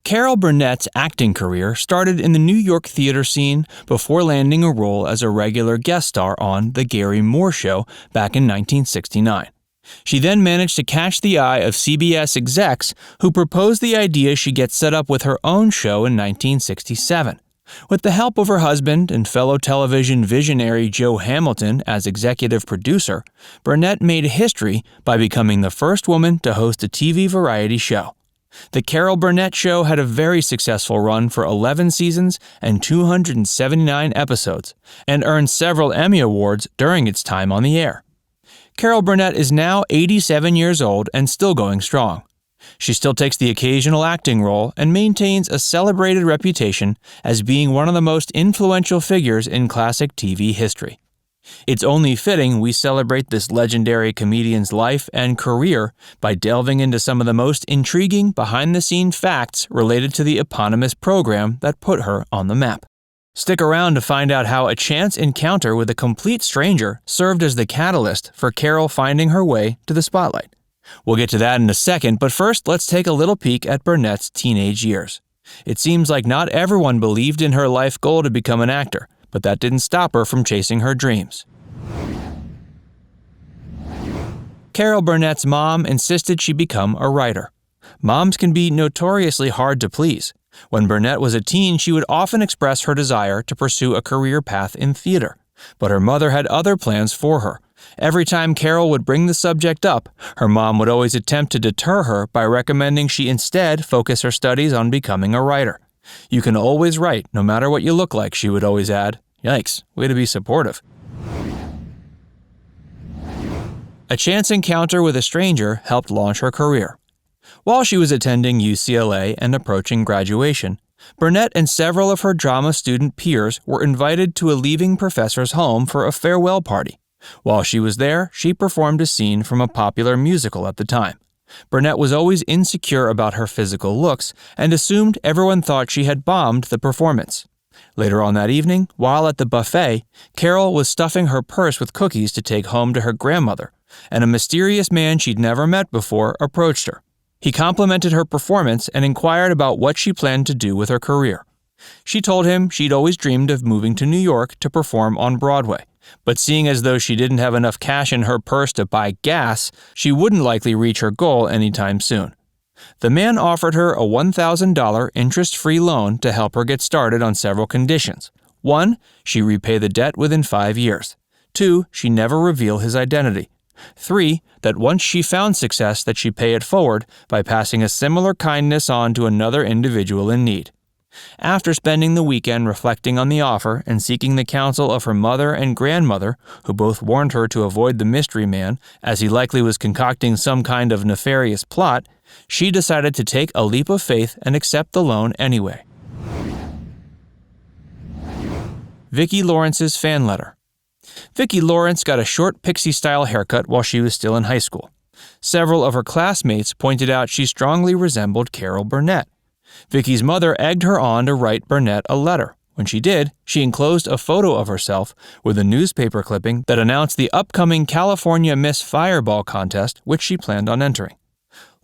Carol Burnett's acting career started in the New York theater scene before landing a role as a regular guest star on The Gary Moore Show back in 1969. She then managed to catch the eye of CBS execs who proposed the idea she get set up with her own show in 1967. With the help of her husband and fellow television visionary Joe Hamilton as executive producer, Burnett made history by becoming the first woman to host a TV variety show. The Carol Burnett Show had a very successful run for 11 seasons and 279 episodes, and earned several Emmy Awards during its time on the air. Carol Burnett is now 87 years old and still going strong. She still takes the occasional acting role and maintains a celebrated reputation as being one of the most influential figures in classic TV history. It's only fitting we celebrate this legendary comedian's life and career by delving into some of the most intriguing behind-the-scenes facts related to the eponymous program that put her on the map. Stick around to find out how a chance encounter with a complete stranger served as the catalyst for Carol finding her way to the spotlight. We'll get to that in a second, but first let's take a little peek at Burnett's teenage years. It seems like not everyone believed in her life goal to become an actor, but that didn't stop her from chasing her dreams. Carol Burnett's mom insisted she become a writer. Moms can be notoriously hard to please. When Burnett was a teen, she would often express her desire to pursue a career path in theater, but her mother had other plans for her. Every time Carol would bring the subject up, her mom would always attempt to deter her by recommending she instead focus her studies on becoming a writer. "You can always write, no matter what you look like," she would always add. Yikes, way to be supportive. A chance encounter with a stranger helped launch her career. While she was attending UCLA and approaching graduation, Burnett and several of her drama student peers were invited to a leaving professor's home for a farewell party. While she was there, she performed a scene from a popular musical at the time. Burnett was always insecure about her physical looks and assumed everyone thought she had bombed the performance. Later on that evening, while at the buffet, Carol was stuffing her purse with cookies to take home to her grandmother, and a mysterious man she'd never met before approached her. He complimented her performance and inquired about what she planned to do with her career. She told him she'd always dreamed of moving to New York to perform on Broadway, but seeing as though she didn't have enough cash in her purse to buy gas, she wouldn't likely reach her goal anytime soon. The man offered her a $1,000 interest-free loan to help her get started on several conditions. 1, she repay the debt within 5 years. 2, she never reveal his identity. 3, that once she found success that she pay it forward by passing a similar kindness on to another individual in need. After spending the weekend reflecting on the offer and seeking the counsel of her mother and grandmother, who both warned her to avoid the mystery man, as he likely was concocting some kind of nefarious plot, she decided to take a leap of faith and accept the loan anyway. Vicky Lawrences fan letter. Vicky Lawrence got a short pixie-style haircut while she was still in high school. Several of her classmates pointed out she strongly resembled Carol Burnett. Vicky's mother egged her on to write Burnett a letter. When she did, she enclosed a photo of herself with a newspaper clipping that announced the upcoming California Miss Fireball contest, which she planned on entering.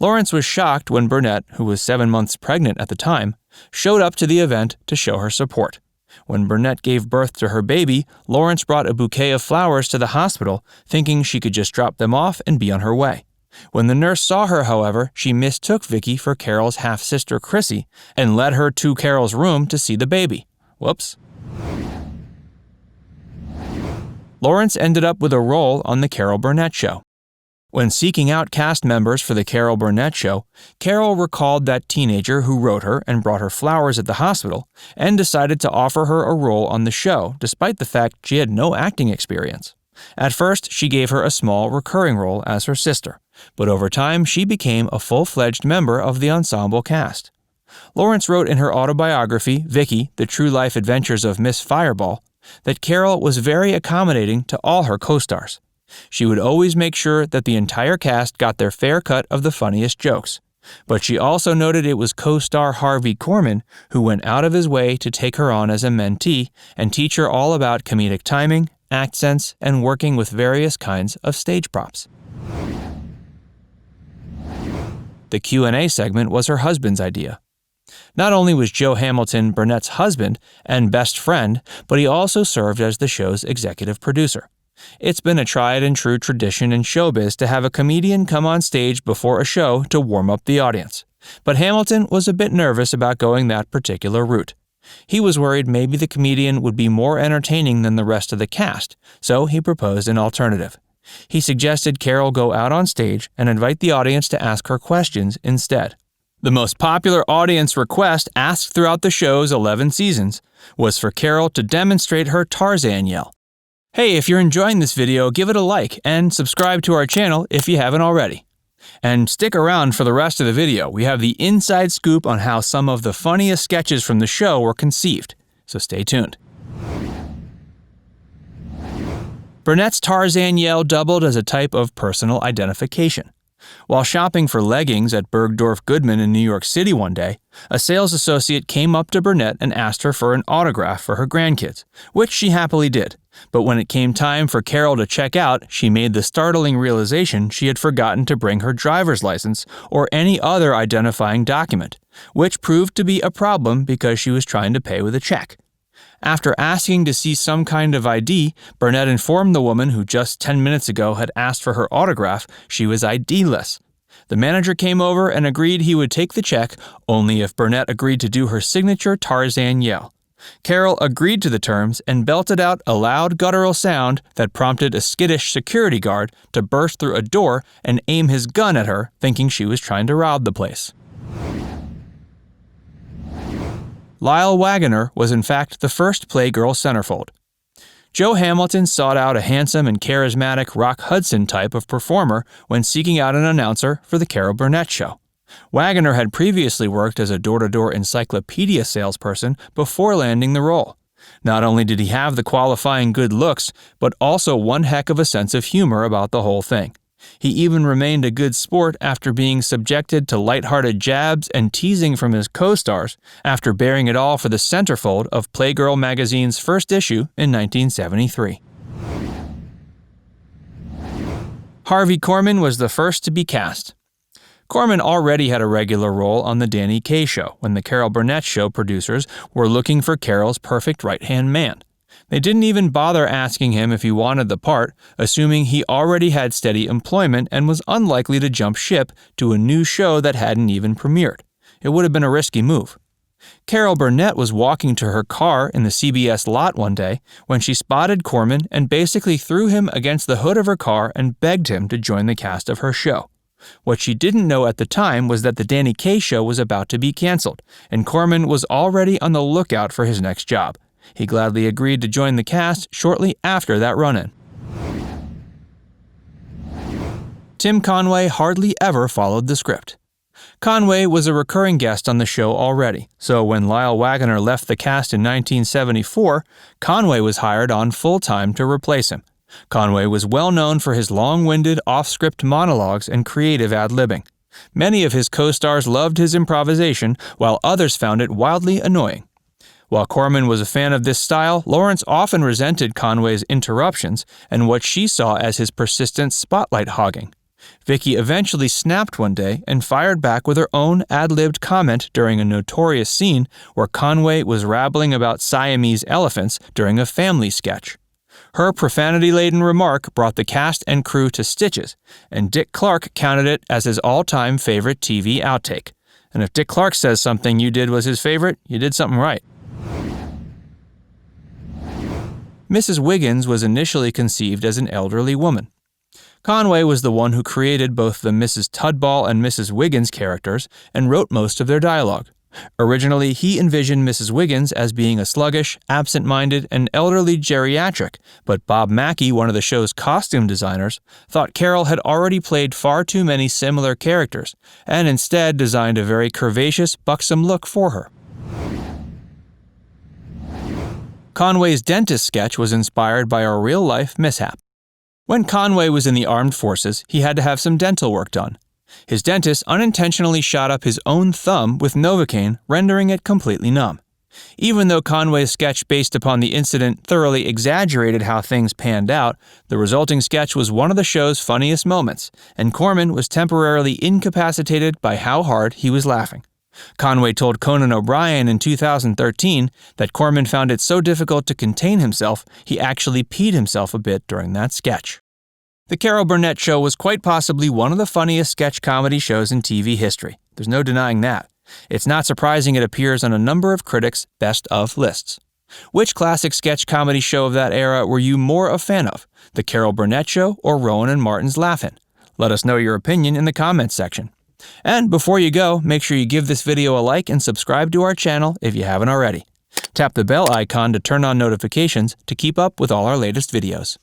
Lawrence was shocked when Burnett, who was 7 months pregnant at the time, showed up to the event to show her support. When Burnett gave birth to her baby, Lawrence brought a bouquet of flowers to the hospital, thinking she could just drop them off and be on her way. When the nurse saw her, however, she mistook Vicky for Carol's half-sister Chrissy and led her to Carol's room to see the baby. Whoops. Lawrence ended up with a role on The Carol Burnett Show. When seeking out cast members for The Carol Burnett Show, Carol recalled that teenager who wrote her and brought her flowers at the hospital and decided to offer her a role on the show, despite the fact she had no acting experience. At first, she gave her a small recurring role as her sister, but over time she became a full-fledged member of the ensemble cast. Lawrence wrote in her autobiography, Vicky, The True Life Adventures of Miss Fireball, that Carol was very accommodating to all her co-stars. She would always make sure that the entire cast got their fair cut of the funniest jokes. But she also noted it was co-star Harvey Korman who went out of his way to take her on as a mentee and teach her all about comedic timing, act sense, and working with various kinds of stage props. The Q&A segment was her husband's idea. Not only was Joe Hamilton Burnett's husband and best friend, but he also served as the show's executive producer. It's been a tried-and-true tradition in showbiz to have a comedian come on stage before a show to warm up the audience. But Hamilton was a bit nervous about going that particular route. He was worried maybe the comedian would be more entertaining than the rest of the cast, so he proposed an alternative. He suggested Carol go out on stage and invite the audience to ask her questions instead. The most popular audience request asked throughout the show's 11 seasons was for Carol to demonstrate her Tarzan yell. Hey, if you're enjoying this video, give it a like and subscribe to our channel if you haven't already. And stick around for the rest of the video. We have the inside scoop on how some of the funniest sketches from the show were conceived, so stay tuned. Burnett's Tarzan yell doubled as a type of personal identification. While shopping for leggings at Bergdorf Goodman in New York City one day, a sales associate came up to Burnett and asked her for an autograph for her grandkids, which she happily did. But when it came time for Carol to check out, she made the startling realization she had forgotten to bring her driver's license or any other identifying document, which proved to be a problem because she was trying to pay with a check. After asking to see some kind of ID, Burnett informed the woman who just 10 minutes ago had asked for her autograph she was ID-less. The manager came over and agreed he would take the check only if Burnett agreed to do her signature Tarzan yell. Carol agreed to the terms and belted out a loud guttural sound that prompted a skittish security guard to burst through a door and aim his gun at her, thinking she was trying to rob the place. Levi Wagoner was in fact the first Playgirl centerfold. Joe Hamilton sought out a handsome and charismatic Rock Hudson type of performer when seeking out an announcer for the Carol Burnett Show. Wagoner had previously worked as a door-to-door encyclopedia salesperson before landing the role. Not only did he have the qualifying good looks, but also one heck of a sense of humor about the whole thing. He even remained a good sport after being subjected to lighthearted jabs and teasing from his co-stars after bearing it all for the centerfold of Playgirl magazine's first issue in 1973. Harvey Korman was the first to be cast. Korman already had a regular role on The Danny Kaye Show when the Carol Burnett Show producers were looking for Carol's perfect right-hand man. They didn't even bother asking him if he wanted the part, assuming he already had steady employment and was unlikely to jump ship to a new show that hadn't even premiered. It would have been a risky move. Carol Burnett was walking to her car in the CBS lot one day when she spotted Korman and basically threw him against the hood of her car and begged him to join the cast of her show. What she didn't know at the time was that the Danny Kaye Show was about to be canceled, and Korman was already on the lookout for his next job. He gladly agreed to join the cast shortly after that run-in. Tim Conway hardly ever followed the script. Conway was a recurring guest on the show already, so when Levi Wagoner left the cast in 1974, Conway was hired on full-time to replace him. Conway was well known for his long-winded, off-script monologues and creative ad-libbing. Many of his co-stars loved his improvisation, while others found it wildly annoying. While Korman was a fan of this style, Lawrence often resented Conway's interruptions and what she saw as his persistent spotlight hogging. Vicky eventually snapped one day and fired back with her own ad-libbed comment during a notorious scene where Conway was rattling about Siamese elephants during a family sketch. Her profanity-laden remark brought the cast and crew to stitches, and Dick Clark counted it as his all-time favorite TV outtake. And if Dick Clark says something you did was his favorite, you did something right. Mrs. Wiggins was initially conceived as an elderly woman. Conway was the one who created both the Mrs. Tudball and Mrs. Wiggins characters and wrote most of their dialogue. Originally, he envisioned Mrs. Wiggins as being a sluggish, absent-minded, and elderly geriatric, but Bob Mackie, one of the show's costume designers, thought Carol had already played far too many similar characters, and instead designed a very curvaceous, buxom look for her. Conway's dentist sketch was inspired by a real-life mishap. When Conway was in the armed forces, he had to have some dental work done. His dentist unintentionally shot up his own thumb with Novocaine, rendering it completely numb. Even though Conway's sketch based upon the incident thoroughly exaggerated how things panned out, the resulting sketch was one of the show's funniest moments, and Korman was temporarily incapacitated by how hard he was laughing. Conway told Conan O'Brien in 2013 that Korman found it so difficult to contain himself, he actually peed himself a bit during that sketch. The Carol Burnett Show was quite possibly one of the funniest sketch comedy shows in TV history. There's no denying that. It's not surprising it appears on a number of critics' best of lists. Which classic sketch comedy show of that era were you more a fan of, The Carol Burnett Show or Rowan and Martin's Laugh-In? Let us know your opinion in the comments section. And before you go, make sure you give this video a like and subscribe to our channel if you haven't already. Tap the bell icon to turn on notifications to keep up with all our latest videos.